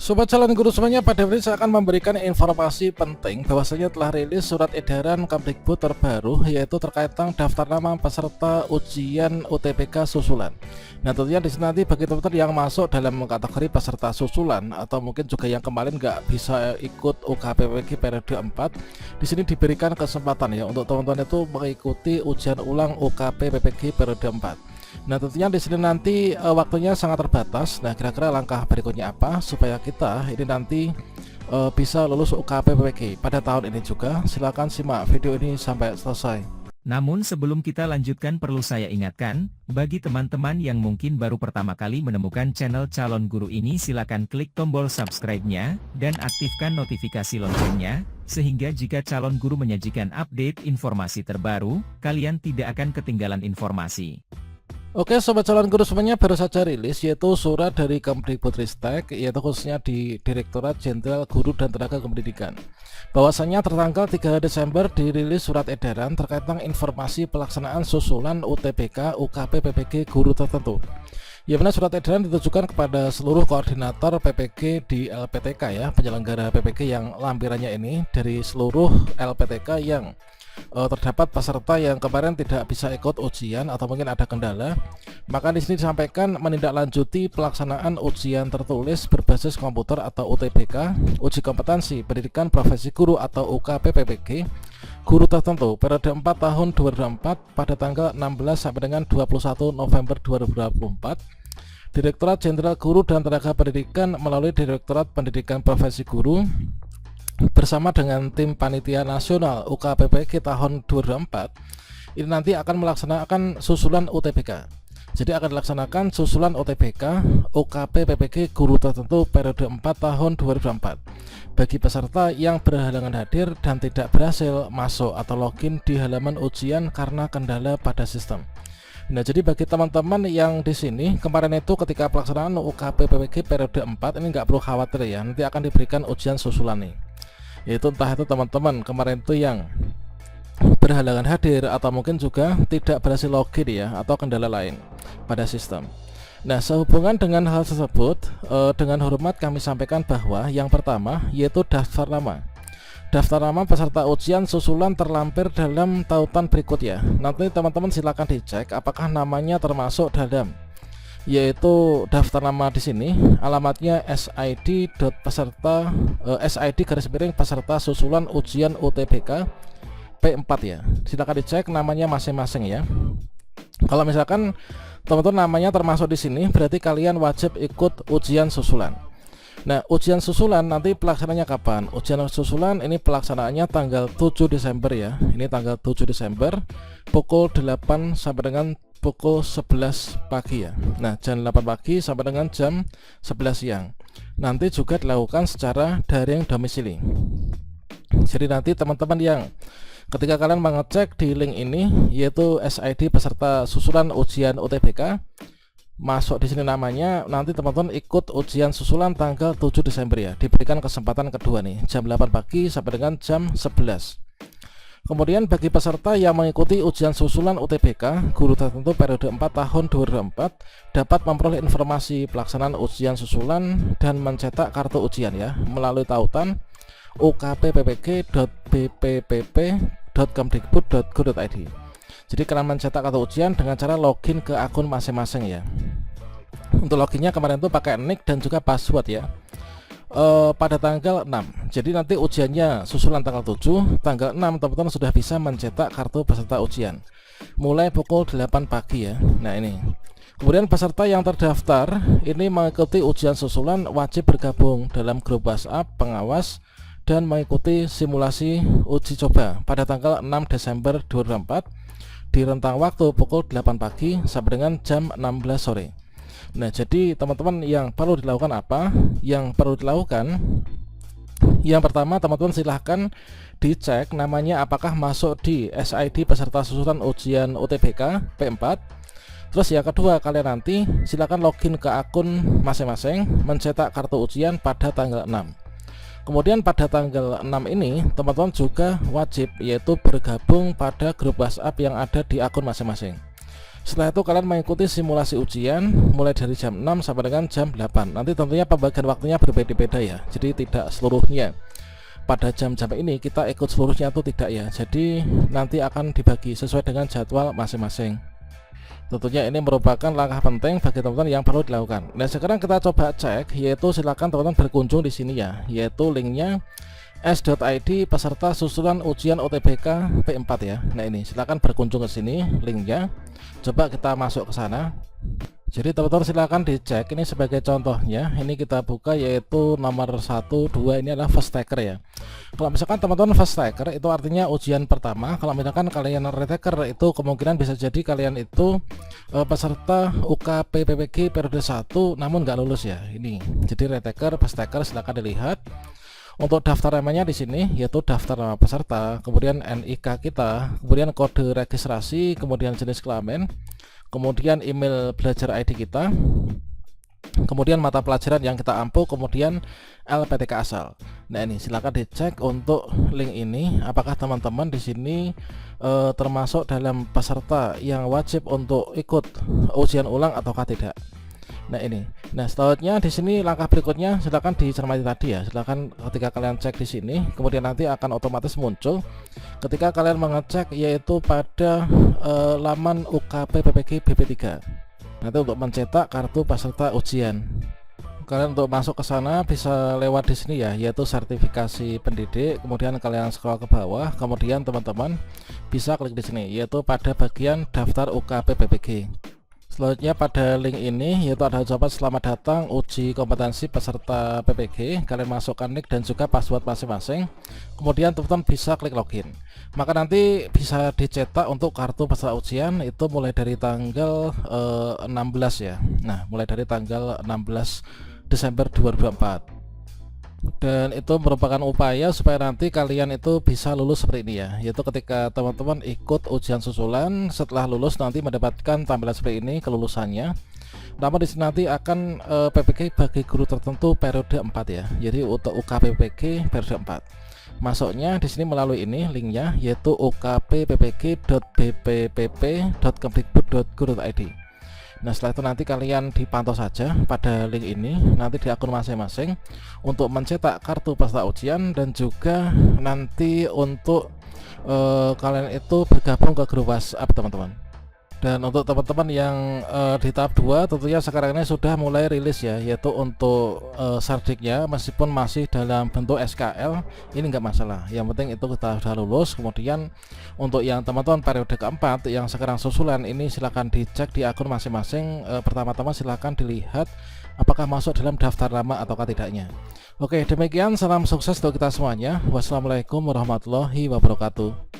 Sobat calon guru semuanya, pada hari ini saya akan memberikan informasi penting bahwasanya telah rilis surat edaran Kemdikbud terbaru, yaitu terkait tentang daftar nama peserta ujian UTBK susulan. Nah, tentunya di sini nanti bagi teman-teman yang masuk dalam kategori peserta susulan atau mungkin juga yang kemarin nggak bisa ikut UKPPG periode 4, di sini diberikan kesempatan ya untuk teman-teman itu mengikuti ujian ulang UKPPG periode 4. Nah, tentunya di sini nanti waktunya sangat terbatas. Nah, kira-kira langkah berikutnya apa supaya kita ini nanti bisa lulus UKPPG pada tahun ini juga? Silahkan simak video ini sampai selesai. Namun sebelum kita lanjutkan, perlu saya ingatkan, bagi teman-teman yang mungkin baru pertama kali menemukan channel Calon Guru ini, silakan klik tombol subscribe-nya dan aktifkan notifikasi loncengnya, sehingga jika Calon Guru menyajikan update informasi terbaru, kalian tidak akan ketinggalan informasi. Oke, sobat calon guru semuanya, baru saja rilis yaitu surat dari Kemdikbudristek, yaitu khususnya di Direktorat Jenderal Guru dan Tenaga Kependidikan. Bahwasanya tertanggal 3 Desember dirilis surat edaran terkait tentang informasi pelaksanaan susulan UTBK UKPPG guru tertentu. Ya, benar, surat edaran ditujukan kepada seluruh koordinator PPG di LPTK ya, penyelenggara PPG yang lampirannya ini dari seluruh LPTK yang terdapat peserta yang kemarin tidak bisa ikut ujian atau mungkin ada kendala. Maka di sini disampaikan menindaklanjuti pelaksanaan ujian tertulis berbasis komputer atau UTBK, uji kompetensi pendidikan profesi guru atau UKPPG guru tertentu periode 4 tahun 2024 pada tanggal 16 sampai dengan 21 November 2024. Direktorat Jenderal Guru dan Tenaga Pendidikan melalui Direktorat Pendidikan Profesi Guru bersama dengan tim panitia nasional UKPPG tahun 2024 ini nanti akan melaksanakan susulan UTBK. Jadi akan dilaksanakan susulan UTBK UKPPG guru tertentu periode 4 tahun 2024 bagi peserta yang berhalangan hadir dan tidak berhasil masuk atau login di halaman ujian karena kendala pada sistem. Nah, jadi bagi teman-teman yang di sini kemarin itu ketika pelaksanaan UKPPG periode 4 ini nggak perlu khawatir ya, nanti akan diberikan ujian susulan nih. Yaitu entah itu teman-teman kemarin itu yang berhalangan hadir atau mungkin juga tidak berhasil login ya, atau kendala lain pada sistem. Nah, sehubungan dengan hal tersebut, dengan hormat kami sampaikan bahwa yang pertama yaitu daftar nama. Daftar nama peserta ujian susulan terlampir dalam tautan berikut ya. Nanti teman-teman silakan dicek apakah namanya termasuk dalam, yaitu daftar nama di sini alamatnya SID peserta susulan ujian UTBK P4 ya. Silakan dicek namanya masing-masing ya. Kalau misalkan teman-teman namanya termasuk di sini, berarti kalian wajib ikut ujian susulan. Nah, ujian susulan nanti pelaksananya kapan? Ujian susulan ini pelaksanaannya tanggal 7 Desember ya. Ini tanggal 7 Desember pukul 8 sampai dengan pukul 11 pagi ya. Nah, jam 8 pagi sampai dengan jam 11 siang. Nanti juga dilakukan secara daring domisili. Jadi nanti teman-teman yang ketika kalian mengecek di link ini yaitu SID peserta susulan ujian UTBK, masuk di sini namanya, nanti teman-teman ikut ujian susulan tanggal 7 Desember ya. Diberikan kesempatan kedua nih, jam 8 pagi sampai dengan jam 11. Kemudian bagi peserta yang mengikuti ujian susulan UTBK guru tertentu periode 4 tahun 2024 dapat memperoleh informasi pelaksanaan ujian susulan dan mencetak kartu ujian ya melalui tautan ukppg.bppp.kemdikbud.go.id. Jadi kalian mencetak kartu ujian dengan cara login ke akun masing-masing ya. Untuk loginnya kemarin itu pakai nick dan juga password ya. Pada tanggal 6. Jadi nanti ujiannya susulan tanggal 7, tanggal 6 teman-teman sudah bisa mencetak kartu peserta ujian mulai pukul 8 pagi ya. Nah, ini. Kemudian peserta yang terdaftar ini mengikuti ujian susulan wajib bergabung dalam grup WhatsApp pengawas dan mengikuti simulasi uji coba pada tanggal 6 Desember 2024 di rentang waktu pukul 8 pagi sampai dengan jam 16 sore. Nah, jadi teman-teman yang perlu dilakukan apa? Yang perlu dilakukan, yang pertama teman-teman silahkan dicek namanya apakah masuk di SID peserta susulan ujian UTBK P4. Terus yang kedua, kalian nanti silahkan login ke akun masing-masing, mencetak kartu ujian pada tanggal 6. Kemudian pada tanggal 6 ini teman-teman juga wajib yaitu bergabung pada grup WhatsApp yang ada di akun masing-masing. Setelah itu kalian mengikuti simulasi ujian mulai dari jam 6 sampai dengan jam 8. Nanti tentunya pembagian waktunya berbeda-beda ya. Jadi tidak seluruhnya pada jam-jam ini kita ikut seluruhnya itu tidak ya. Jadi nanti akan dibagi sesuai dengan jadwal masing-masing. Tentunya ini merupakan langkah penting bagi teman-teman yang perlu dilakukan. Nah, sekarang kita coba cek, yaitu silakan teman-teman berkunjung di sini ya, yaitu linknya s.id peserta susulan ujian UTBK P4 ya. Nah, ini silakan berkunjung ke sini linknya. Coba kita masuk ke sana. Jadi teman-teman silakan dicek, ini sebagai contohnya. Ini kita buka yaitu nomor 1, 2 ini adalah first taker ya. Kalau misalkan teman-teman first taker itu artinya ujian pertama. Kalau misalkan kalian retaker itu kemungkinan bisa jadi kalian itu peserta UKP PPG periode 1 namun nggak lulus ya. Ini jadi retaker, first taker silakan dilihat. Untuk daftar namanya di sini yaitu daftar nama peserta, kemudian NIK kita, kemudian kode registrasi, kemudian jenis kelamin, kemudian email belajar ID kita, kemudian mata pelajaran yang kita ampuh, kemudian LPTK asal. Nah, ini silakan dicek untuk link ini apakah teman-teman di sini termasuk dalam peserta yang wajib untuk ikut ujian ulang ataukah tidak. Nah, ini. Nah, selanjutnya di sini langkah berikutnya silakan dicermati tadi ya. Silakan ketika kalian cek di sini, kemudian nanti akan otomatis muncul ketika kalian mengecek yaitu pada laman UKP PPG BP3. Nanti untuk mencetak kartu peserta ujian. Kalian untuk masuk ke sana bisa lewat di sini ya, yaitu sertifikasi pendidik. Kemudian kalian scroll ke bawah, kemudian teman-teman bisa klik di sini yaitu pada bagian daftar UKP PPG. Selanjutnya pada link ini yaitu ada jawaban selamat datang uji kompetensi peserta PPG. Kalian masukkan nick dan juga password masing-masing. Kemudian teman-teman bisa klik login. Maka nanti bisa dicetak untuk kartu peserta ujian itu mulai dari tanggal 16 ya. Nah, mulai dari tanggal 16 Desember 2024. Dan itu merupakan upaya supaya nanti kalian itu bisa lulus seperti ini ya, yaitu ketika teman-teman ikut ujian susulan setelah lulus nanti mendapatkan tampilan seperti ini kelulusannya. Namun di sini nanti akan PPG bagi guru tertentu periode 4 ya. Jadi untuk UKP PPG periode 4. Masuknya di sini melalui ini linknya yaitu ukpppg.bppp.kemdikbud.go.id. Nah, setelah itu nanti kalian dipantau saja pada link ini nanti di akun masing-masing untuk mencetak kartu peserta ujian dan juga nanti untuk kalian itu bergabung ke grup WhatsApp teman-teman. Dan untuk teman-teman yang di tahap 2 tentunya sekarang ini sudah mulai rilis ya, yaitu untuk sardiknya meskipun masih dalam bentuk SKL ini enggak masalah, yang penting itu kita sudah lulus. Kemudian untuk yang teman-teman periode keempat yang sekarang susulan ini silahkan dicek di akun masing-masing. Pertama-tama silahkan dilihat apakah masuk dalam daftar nama ataukah tidaknya. Oke, demikian salam sukses untuk kita semuanya. Wassalamualaikum warahmatullahi wabarakatuh.